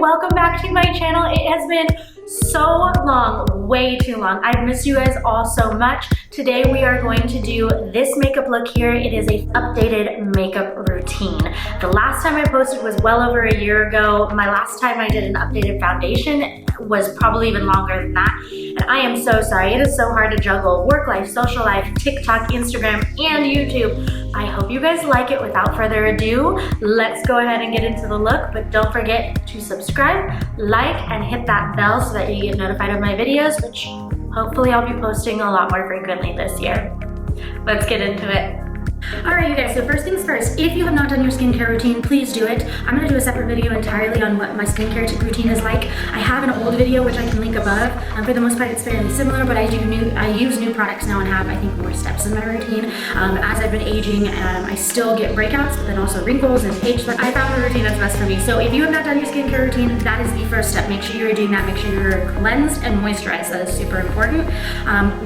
welcome back to my channel. It has been so long, way too long. I've missed you guys all so much. Today we are going to do this makeup look here. It is a updated makeup routine. The last time I posted was well over a year ago. My last time I did an updated foundation was probably even longer than that. And I am so sorry. It is so hard to juggle work life, social life, TikTok, Instagram, and YouTube. I hope you guys like it. Without further ado, let's go ahead and get into the look, but don't forget to subscribe, like, and hit that bell so that you get notified of my videos, which hopefully I'll be posting a lot more frequently this year. Let's get into it. Alright you guys, so first things first, if you have not done your skincare routine, please do it. I'm going to do a separate video entirely on what my skincare routine is like. I have an old video which I can link above. For the most part it's fairly similar, but I use new products now and have, I think, more steps in my routine. As I've been aging, I still get breakouts, but then also wrinkles and age. I found a routine that's best for me. So if you have not done your skincare routine, that is the first step. Make sure you're doing that. Make sure you're cleansed and moisturized. That is super important.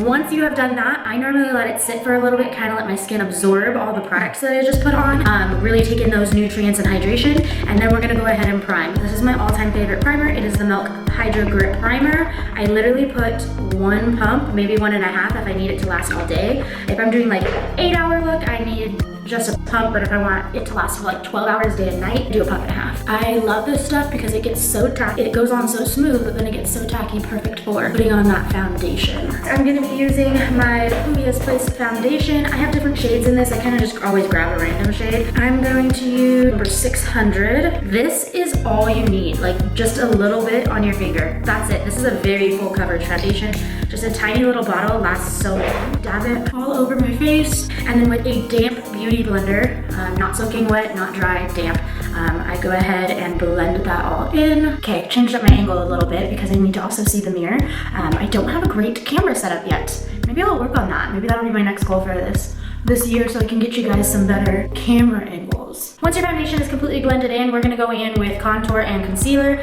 Once you have done that, I normally let it sit for a little bit, kind of let my skin absorb all the products that I just put on, really take in those nutrients and hydration, and then we're gonna go ahead and prime. This is my all-time favorite primer. It is the Milk Hydro Grip Primer. I literally put one pump, maybe 1.5 if I need it to last all day. If I'm doing like an 8-hour look, I need just a pump, but if I want it to last for like 12 hours day and night, do a pump and a half. I love this stuff because it gets so tacky. It goes on so smooth, but then it gets so tacky, perfect for putting on that foundation. I'm gonna be using my Juvia's Place foundation. I have different shades in this. I kind of just always grab a random shade. I'm going to use number 600. This is all you need, like just a little bit on your finger. That's it. This is a very full coverage foundation. Just a tiny little bottle, lasts so long. Dab it all over my face, and then with a damp beauty blender, not soaking wet, not dry, damp, I go ahead and blend that all in. Okay, changed up my angle a little bit because I need to also see the mirror. I don't have a great camera setup yet. Maybe I'll work on that. Maybe that'll be my next goal for this year, so I can get you guys some better camera angles. Once your foundation is completely blended in, we're gonna go in with contour and concealer.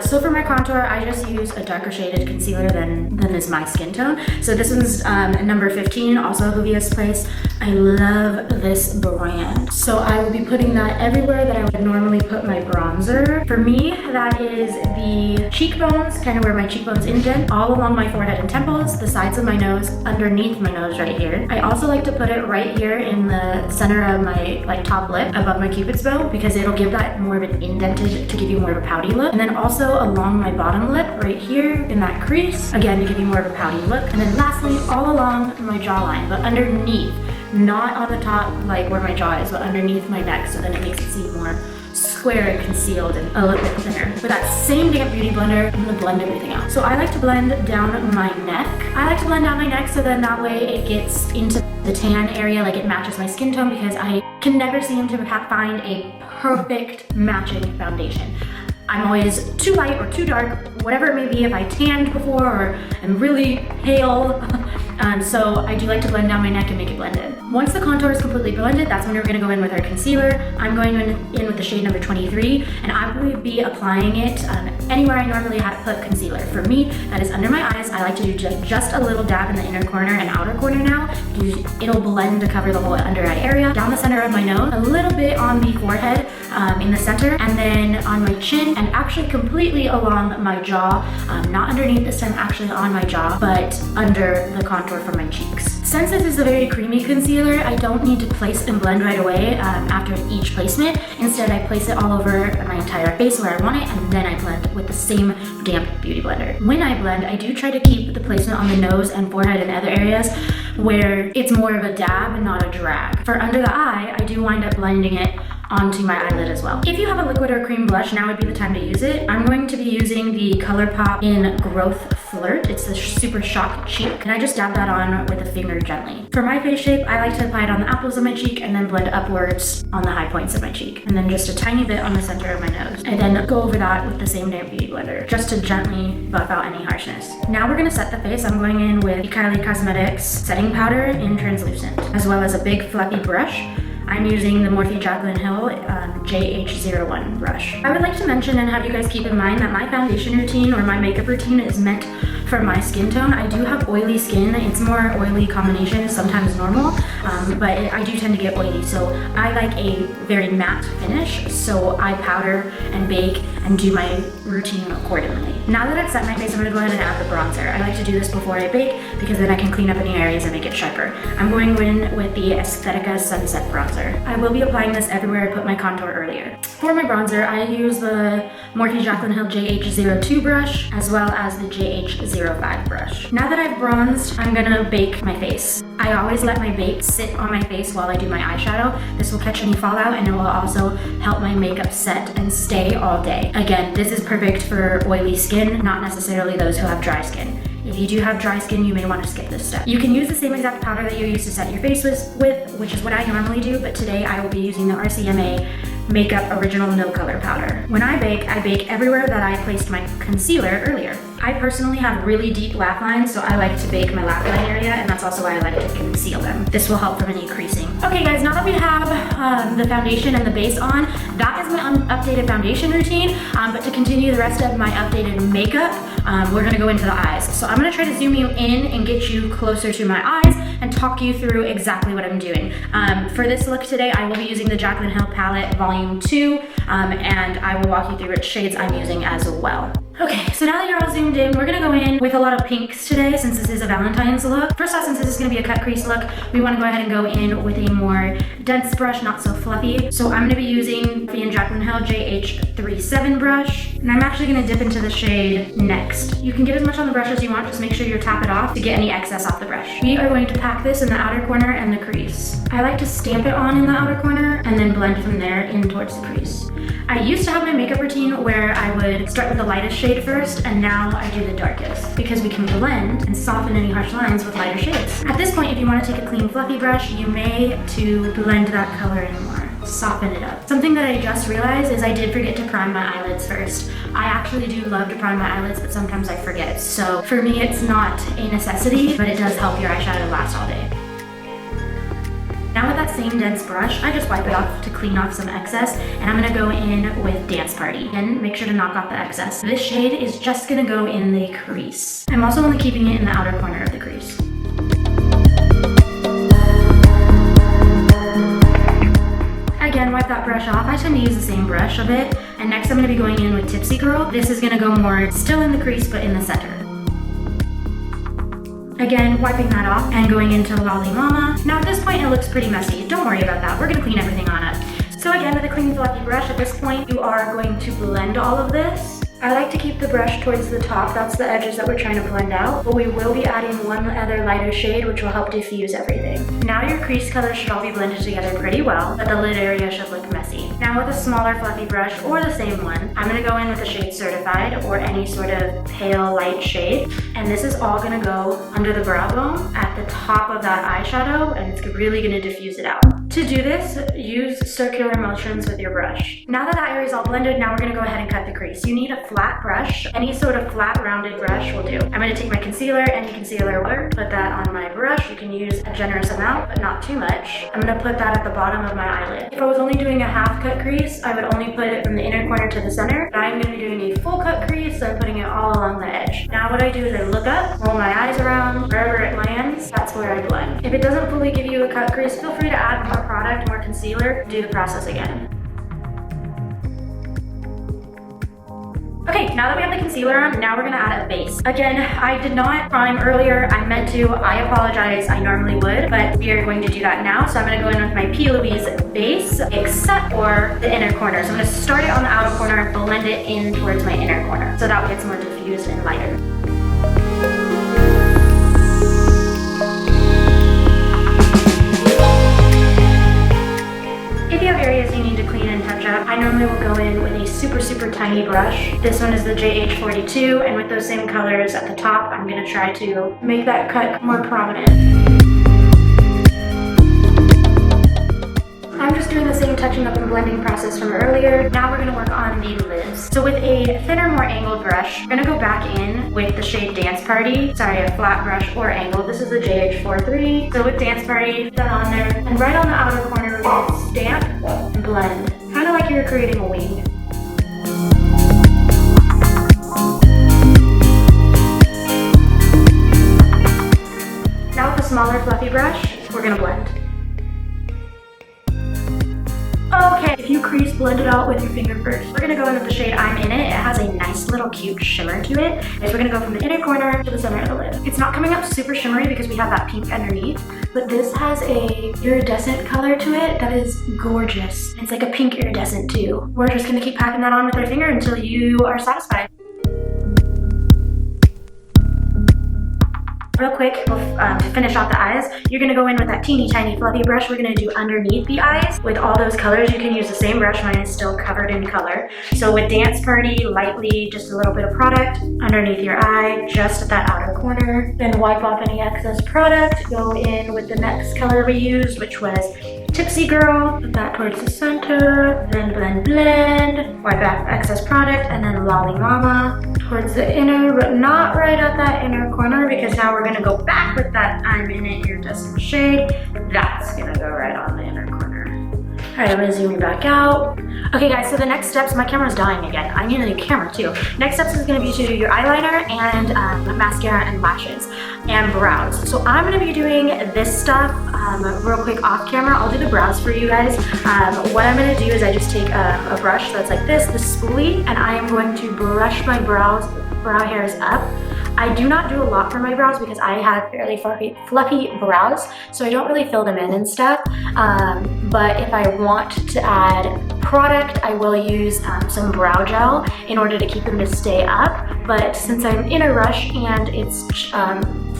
So for my contour, I just use a darker shaded concealer than is my skin tone. So this one's number 15, also Juvia's Place. I love this brand. So I will be putting that everywhere that I would normally put my bronzer. For me, that is the cheekbones, kind of where my cheekbones indent, all along my forehead and temples, the sides of my nose, underneath my nose right here. I also like to put it right here in the center of my top lip, above my cupid's bow, because it'll give that more of an indented, to give you more of a pouty look. And then also along my bottom lip right here in that crease, again to give you more of a pouty look. And then lastly, all along my jawline, but underneath, not on the top like where my jaw is, but underneath my neck, so then it makes it seem more square and concealed and a little bit thinner. With that same damp beauty blender, I'm gonna blend everything out. So I like to blend down my neck. I like to blend down my neck so then that way it gets into the tan area, like it matches my skin tone, because I can never seem to find a perfect matching foundation. I'm always too light or too dark, whatever it may be, if I tanned before or am really pale. So I do like to blend down my neck and make it blended. Once the contour is completely blended, that's when we're gonna go in with our concealer. I'm going in with the shade number 23, and I will be applying it anywhere I normally put concealer. For me, that is under my eyes. I like to do just a little dab in the inner corner and outer corner now. It'll blend to cover the whole under eye area. Down the center of my nose, a little bit on the forehead, in the center, and then on my chin, and actually completely along my jaw. Not underneath this time, actually on my jaw, but under the contour for my cheeks. Since this is a very creamy concealer, I don't need to place and blend right away after each placement. Instead, I place it all over my entire face where I want it, and then I blend with the same damp beauty blender. When I blend, I do try to keep the placement on the nose and forehead and other areas where it's more of a dab and not a drag. For under the eye, I do wind up blending it onto my eyelid as well. If you have a liquid or cream blush, now would be the time to use it. I'm going to be using the ColourPop in Growth Flirt. It's the Super Shock Cheek, and I just dab that on with a finger gently. For my face shape, I like to apply it on the apples of my cheek and then blend upwards on the high points of my cheek, and then just a tiny bit on the center of my nose, and then go over that with the same damp beauty blender, just to gently buff out any harshness. Now we're gonna set the face. I'm going in with Kylie Cosmetics setting powder in translucent, as well as a big fluffy brush. I'm using the Morphe Jaclyn Hill JH01 brush. I would like to mention and have you guys keep in mind that my foundation routine or my makeup routine is meant for my skin tone. I do have oily skin. It's more oily combination, sometimes normal, but I do tend to get oily. So I like a very matte finish. So I powder and bake and do my routine accordingly. Now that I've set my face, I'm gonna go ahead and add the bronzer. I like to do this before I bake because then I can clean up any areas and make it sharper. I'm going in with the Aesthetica Sunset Bronzer. I will be applying this everywhere I put my contour earlier. For my bronzer, I use the Morphe Jaclyn Hill JH02 brush as well as the JH05 brush. Now that I've bronzed, I'm gonna bake my face. I always let my bake sit on my face while I do my eyeshadow. This will catch any fallout and it will also help my makeup set and stay all day. Again, this is perfect for oily skin, not necessarily those who have dry skin. If you do have dry skin, you may want to skip this step. You can use the same exact powder that you use to set your face with, which is what I normally do, but today I will be using the RCMA Makeup Original No Color Powder. When I bake everywhere that I placed my concealer earlier. I personally have really deep laugh lines, so I like to bake my laugh line area, and that's also why I like to conceal them. This will help from any creasing. Okay guys, now that we have the foundation and the base on, that is my updated foundation routine, but to continue the rest of my updated makeup, we're gonna go into the eyes. So I'm gonna try to zoom you in and get you closer to my eyes and talk you through exactly what I'm doing. For this look today, I will be using the Jaclyn Hill Palette Volume 2, and I will walk you through which shades I'm using as well. Okay, so now that you're all zoomed in, we're gonna go in with a lot of pinks today since this is a Valentine's look. First off, since this is gonna be a cut crease look, we wanna go ahead and go in with a more dense brush, not so fluffy. So I'm gonna be using the Jaclyn Hill JH37 brush, and I'm actually gonna dip into the shade Next. You can get as much on the brush as you want, just make sure you tap it off to get any excess off the brush. We are going to pack this in the outer corner and the crease. I like to stamp it on in the outer corner and then blend from there in towards the crease. I used to have my makeup routine where I would start with the lightest shade first, and now I do the darkest because we can blend and soften any harsh lines with lighter shades. At this point, if you want to take a clean fluffy brush, you may to blend that color in more, soften it up. Something that I just realized is I did forget to prime my eyelids first. I actually do love to prime my eyelids, but sometimes I forget. So for me, it's not a necessity, but it does help your eyeshadow last all day. Now with that same dense brush, I just wipe it off to clean off some excess, and I'm gonna go in with Dance Party. And make sure to knock off the excess. This shade is just gonna go in the crease. I'm also only keeping it in the outer corner of the crease. Again, wipe that brush off. I tend to use the same brush a bit. And next I'm gonna be going in with Tipsy Girl. This is gonna go more still in the crease, but in the center. Again, wiping that off and going into Lolly Mama. Now at this point it looks pretty messy. Don't worry about that. We're gonna clean everything on up. So again, with a clean fluffy brush, at this point you are going to blend all of this. I like to keep the brush towards the top. That's the edges that we're trying to blend out. But we will be adding one other lighter shade, which will help diffuse everything. Now your crease colors should all be blended together pretty well, but the lid area should look messy. Now with a smaller fluffy brush, or the same one, I'm gonna go in with the shade Certified, or any sort of pale light shade. And this is all gonna go under the brow bone at the top of that eyeshadow, and it's really gonna diffuse it out. To do this, use circular motions with your brush. Now that area is all blended, now we're gonna go ahead and cut the crease. You need a flat brush. Any sort of flat rounded brush will do. I'm gonna take my concealer, any concealer will put that on my brush. You can use a generous amount, but not too much. I'm gonna put that at the bottom of my eyelid. If I was only doing a half cut crease, I would only put it from the inner corner to the center. But I'm gonna be doing a full cut crease, so I'm putting it all along the edge. Now what I do is I look up, roll my eyes around, wherever it lands, that's where I blend. If it doesn't fully give you a cut crease, feel free to add more product, more concealer, do the process again. Okay, now that we have the concealer on, now we're gonna add a base. Again, I did not prime earlier. I meant to. I apologize. I normally would, but we are going to do that now. So I'm gonna go in with my P. Louise base, except for the inner corner. So I'm gonna start it on the outer corner, blend it in towards my inner corner. So that way it's more diffused and lighter. If you have areas you need to clean and touch up, I normally will go in with a super tiny brush. This one is the JH42, and with those same colors at the top, I'm gonna try to make that cut more prominent. I'm just doing the same touching up and blending process from earlier. Now we're gonna work on the lids. So with a thinner, more angled brush, we're gonna go back in with the shade Dance Party. Sorry, a flat brush or angled. This is the JH43. So with Dance Party, put that on there. And right on the outer corner, we're gonna stamp and blend. Kind of like you're creating a wing. out with your finger first. We're gonna go in with the shade I'm In It. It has a nice little cute shimmer to it. And we're gonna go from the inner corner to the center of the lid. It's not coming up super shimmery because we have that pink underneath, but this has a iridescent color to it that is gorgeous. It's like a pink iridescent too. We're just gonna keep packing that on with our finger until you are satisfied. Real quick, to finish off the eyes, you're gonna go in with that teeny tiny fluffy brush. We're gonna do underneath the eyes with all those colors. You can use the same brush, mine is still covered in color. So with Dance Party, lightly, just a little bit of product underneath your eye, just at that outer corner. Then wipe off any excess product. Go in with the next color we used, which was Tipsy Girl. Put that towards the center, then blend, blend. Wipe off excess product, and then Lolly Mama towards the inner, but not right at that inner corner, because now we're gonna go back with that I'm In It iridescent shade. That's gonna go right on the inner corner. All right, I'm gonna zoom back out. Okay guys, so the next steps, my camera's dying again. I need a new camera too. Next steps is gonna be to do your eyeliner and mascara and lashes and brows. So I'm gonna be doing this stuff real quick off camera. I'll do the brows for you guys. What I'm gonna do is I just take a brush that's like this spoolie, and I am going to brush my brow hairs up. I do not do a lot for my brows because I have fairly fluffy brows, so I don't really fill them in and stuff. But if I want to add product, I will use some brow gel in order to keep them to stay up. But since I'm in a rush and it's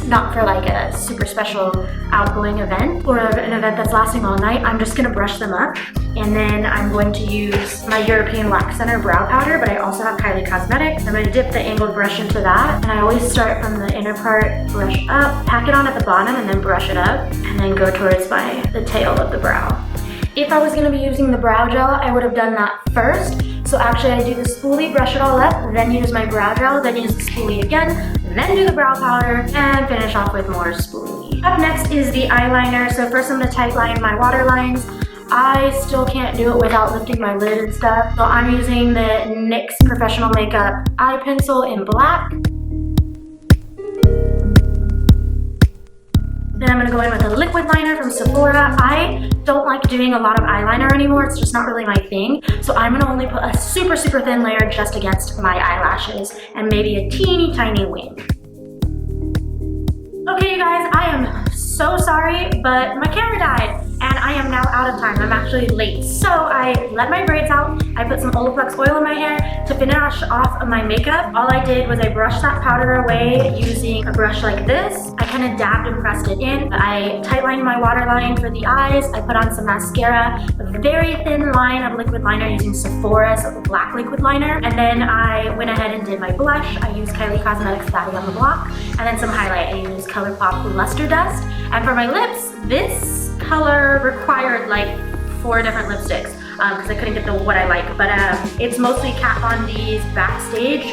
not for like a super special outgoing event or an event that's lasting all night, I'm just gonna brush them up. And then I'm going to use my European Wax Center brow powder, but I also have Kylie Cosmetics. I'm gonna dip the angled brush into that. And I always start from the inner part, brush up, pack it on at the bottom, and then brush it up, and then go towards the tail of the brow. If I was gonna be using the brow gel, I would have done that first. So actually I do the spoolie, brush it all up, then use my brow gel, then use the spoolie again, then do the brow powder, and finish off with more spoolie. Up next is the eyeliner. So first I'm gonna tight line my water lines. I still can't do it without lifting my lid and stuff. So I'm using the NYX Professional Makeup Eye Pencil in black. Then I'm gonna go in with a liquid liner from Sephora. I don't like doing a lot of eyeliner anymore. It's just not really my thing. So I'm gonna only put a super, super thin layer just against my eyelashes and maybe a teeny tiny wing. Okay, you guys, I am so sorry, but my camera died and I am now out of time. I'm actually late. So I let my braids out. I put some Olaplex oil in my hair to finish off of my makeup. All I did was I brushed that powder away using a brush like this. I kind of dabbed and pressed it in. I tight lined my waterline for the eyes. I put on some mascara, a very thin line of liquid liner using Sephora's black liquid liner. And then I went ahead and did my blush. I used Kylie Cosmetics Daddy on the Block. And then some highlight. I used ColourPop Luster Dust. And for my lips, this color required like 4 different lipsticks because I couldn't get what I like. But it's mostly Kat Von D's Backstage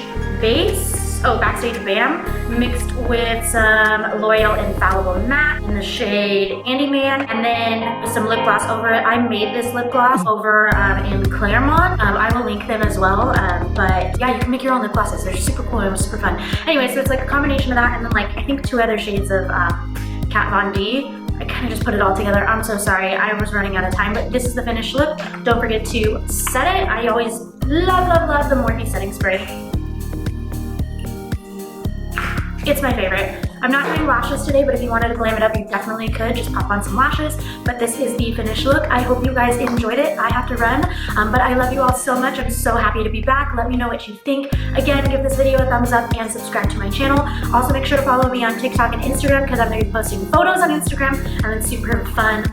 Bam mixed with some L'Oreal Infallible Matte in the shade Handyman, and then some lip gloss over it. I made this lip gloss over in Claremont. I will link them as well. But yeah, you can make your own lip glosses. They're super cool and it was super fun. Anyway, so it's like a combination of that and then like I think 2 other shades of Kat Von D. I kind of just put it all together. I'm so sorry, I was running out of time, but this is the finished look. Don't forget to set it. I always love the Morphe setting spray. It's my favorite. I'm not doing lashes today, but if you wanted to glam it up, you definitely could. Just pop on some lashes. But this is the finished look. I hope you guys enjoyed it. I have to run, but I love you all so much. I'm so happy to be back. Let me know what you think. Again, give this video a thumbs up and subscribe to my channel. Also, make sure to follow me on TikTok and Instagram because I'm going to be posting photos on Instagram and then super fun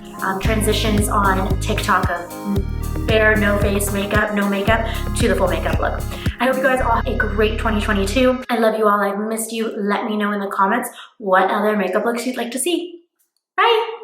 transitions on TikTok of bare, no face makeup, no makeup to the full makeup look. I hope you guys all have a great 2022. I love you all. I've missed you. Let me know in the comments what other makeup looks you'd like to see. Bye!